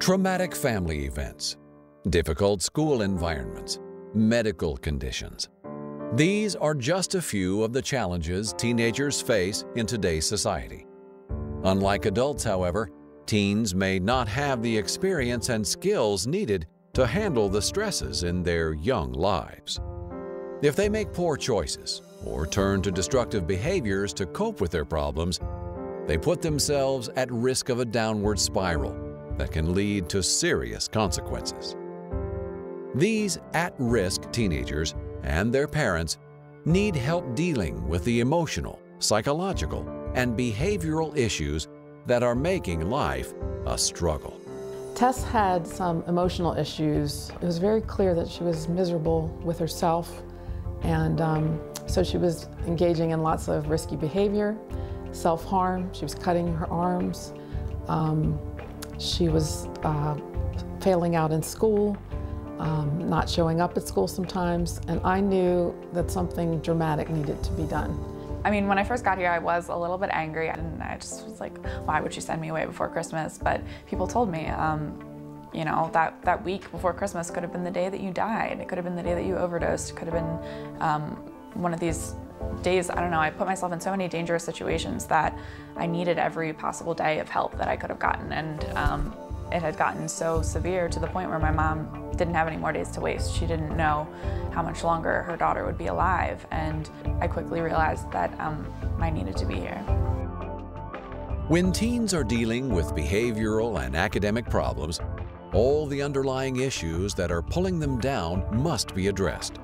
Traumatic family events, difficult school environments, medical conditions. These are just a few of the challenges teenagers face in today's society. Unlike adults, however, teens may not have the experience and skills needed to handle the stresses in their young lives. If they make poor choices or turn to destructive behaviors to cope with their problems, they put themselves at risk of a downward spiral that can lead to serious consequences. These at-risk teenagers and their parents need help dealing with the emotional, psychological, and behavioral issues that are making life a struggle. Tess had some emotional issues. It was very clear that she was miserable with herself, and so she was engaging in lots of risky behavior, self-harm. She was cutting her arms. She was failing out in school, not showing up at school sometimes, and I knew that something dramatic needed to be done. I mean, when I first got here, I was a little bit angry, and I just was like, why would you send me away before Christmas? But people told me, you know, that week before Christmas could have been the day that you died. It could have been the day that you overdosed. It could have been one of these days, I don't know, I put myself in so many dangerous situations that I needed every possible day of help that I could have gotten. And it had gotten so severe to the point where my mom didn't have any more days to waste. She didn't know how much longer her daughter would be alive. And I quickly realized that I needed to be here. When teens are dealing with behavioral and academic problems, all the underlying issues that are pulling them down must be addressed.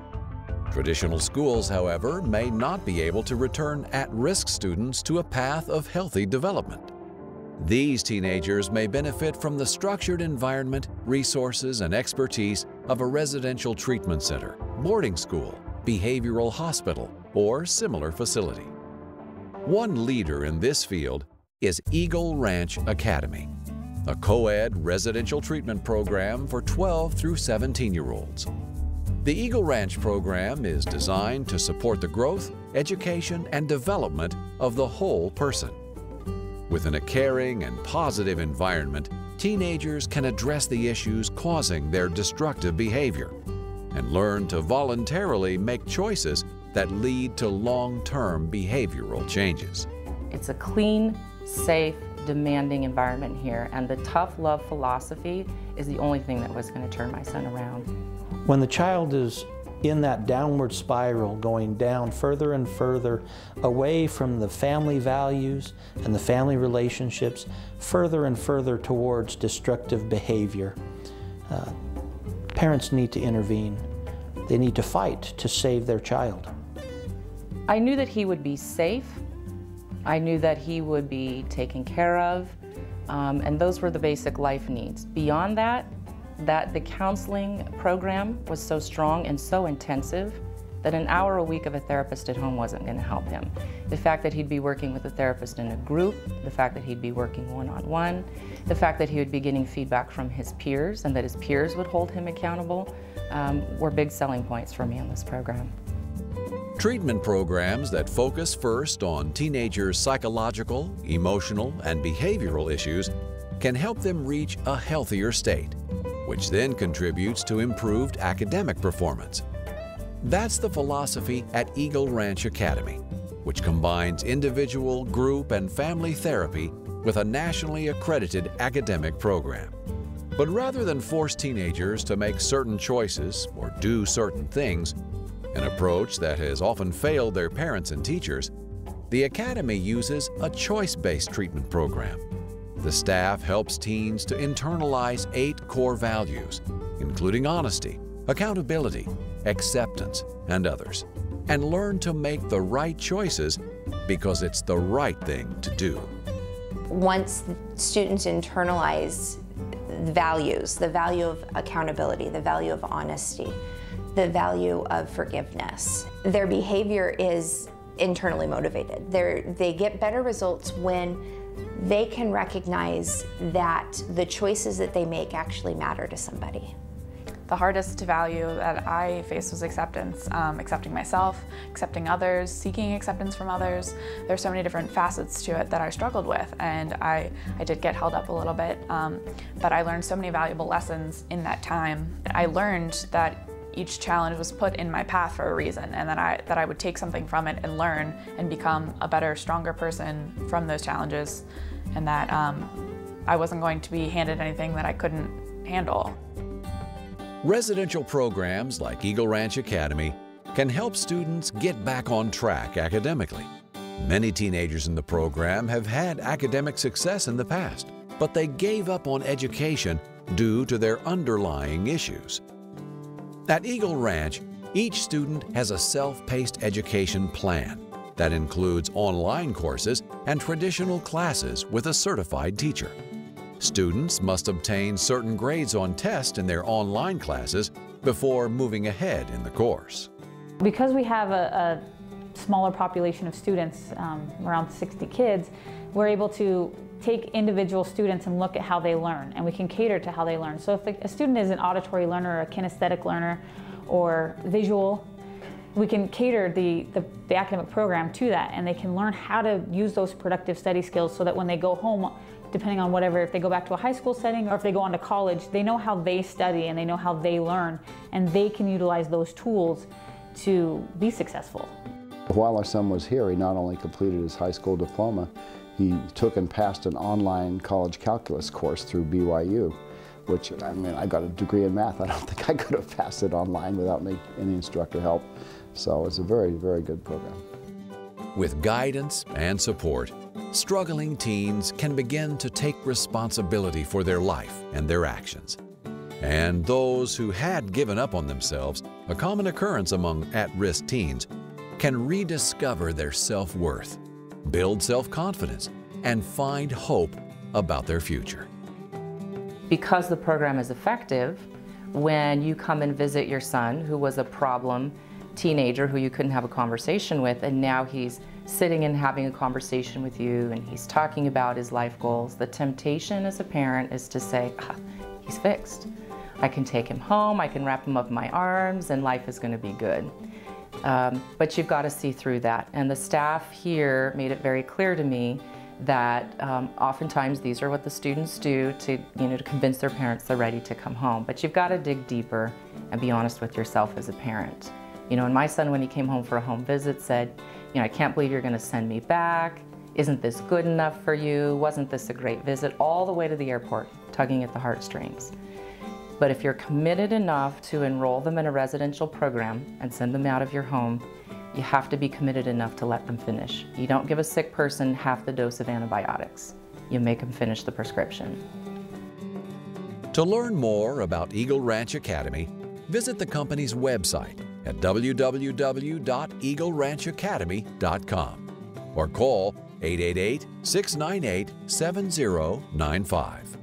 Traditional schools, however, may not be able to return at-risk students to a path of healthy development. These teenagers may benefit from the structured environment, resources, and expertise of a residential treatment center, boarding school, behavioral hospital, or similar facility. One leader in this field is Eagle Ranch Academy, a co-ed residential treatment program for 12 through 17-year-olds. The Eagle Ranch program is designed to support the growth, education, and development of the whole person. Within a caring and positive environment, teenagers can address the issues causing their destructive behavior and learn to voluntarily make choices that lead to long-term behavioral changes. It's a clean, safe, demanding environment here, and the tough love philosophy is the only thing that was going to turn my son around. When the child is in that downward spiral, going down further and further away from the family values and the family relationships, further and further towards destructive behavior, parents need to intervene. They need to fight to save their child. I knew that he would be safe. I knew that he would be taken care of, and those were the basic life needs. Beyond that, the counseling program was so strong and so intensive that an hour a week of a therapist at home wasn't going to help him. The fact that he'd be working with a therapist in a group, the fact that he'd be working one-on-one, the fact that he would be getting feedback from his peers and that his peers would hold him accountable were big selling points for me in this program. Treatment programs that focus first on teenagers' psychological, emotional, and behavioral issues can help them reach a healthier state, which then contributes to improved academic performance. That's the philosophy at Eagle Ranch Academy, which combines individual, group, and family therapy with a nationally accredited academic program. But rather than force teenagers to make certain choices or do certain things, an approach that has often failed their parents and teachers, the Academy uses a choice-based treatment program. The staff helps teens to internalize 8 core values, including honesty, accountability, acceptance, and others, and learn to make the right choices because it's the right thing to do. Once students internalize values, the value of accountability, the value of honesty, the value of forgiveness, their behavior is internally motivated. They get better results when they can recognize that the choices that they make actually matter to somebody. The hardest value that I faced was acceptance, accepting myself, accepting others, seeking acceptance from others. There's so many different facets to it that I struggled with, and I did get held up a little bit, but I learned so many valuable lessons in that time. I learned that each challenge was put in my path for a reason, and that I would take something from it and learn and become a better, stronger person from those challenges, and that I wasn't going to be handed anything that I couldn't handle. Residential programs like Eagle Ranch Academy can help students get back on track academically. Many teenagers in the program have had academic success in the past, but they gave up on education due to their underlying issues. At Eagle Ranch, each student has a self-paced education plan that includes online courses and traditional classes with a certified teacher. Students must obtain certain grades on tests in their online classes before moving ahead in the course. Because we have a smaller population of students, around 60 kids, we're able to take individual students and look at how they learn, and we can cater to how they learn. So if a student is an auditory learner or a kinesthetic learner or visual, we can cater the academic program to that, and they can learn how to use those productive study skills so that when they go home, depending on whatever, if they go back to a high school setting or if they go on to college, they know how they study and they know how they learn, and they can utilize those tools to be successful. While our son was here, he not only completed his high school diploma, he took and passed an online college calculus course through BYU, which, I mean, I got a degree in math. I don't think I could have passed it online without any instructor help. So it's a very, very good program. With guidance and support, struggling teens can begin to take responsibility for their life and their actions. And those who had given up on themselves, a common occurrence among at-risk teens, can rediscover their self-worth, build self-confidence, and find hope about their future. Because the program is effective, when you come and visit your son, who was a problem teenager who you couldn't have a conversation with, and now he's sitting and having a conversation with you and he's talking about his life goals, the temptation as a parent is to say, he's fixed. I can take him home, I can wrap him up in my arms, and life is going to be good. But you've got to see through that. And the staff here made it very clear to me that oftentimes these are what the students do to convince their parents they're ready to come home. But you've got to dig deeper and be honest with yourself as a parent. And my son, when he came home for a home visit, said, I can't believe you're going to send me back. Isn't this good enough for you? Wasn't this a great visit? All the way to the airport, tugging at the heartstrings. But if you're committed enough to enroll them in a residential program and send them out of your home, you have to be committed enough to let them finish. You don't give a sick person half the dose of antibiotics. You make them finish the prescription. To learn more about Eagle Ranch Academy, visit the company's website at www.eagleranchacademy.com or call 888-698-7095.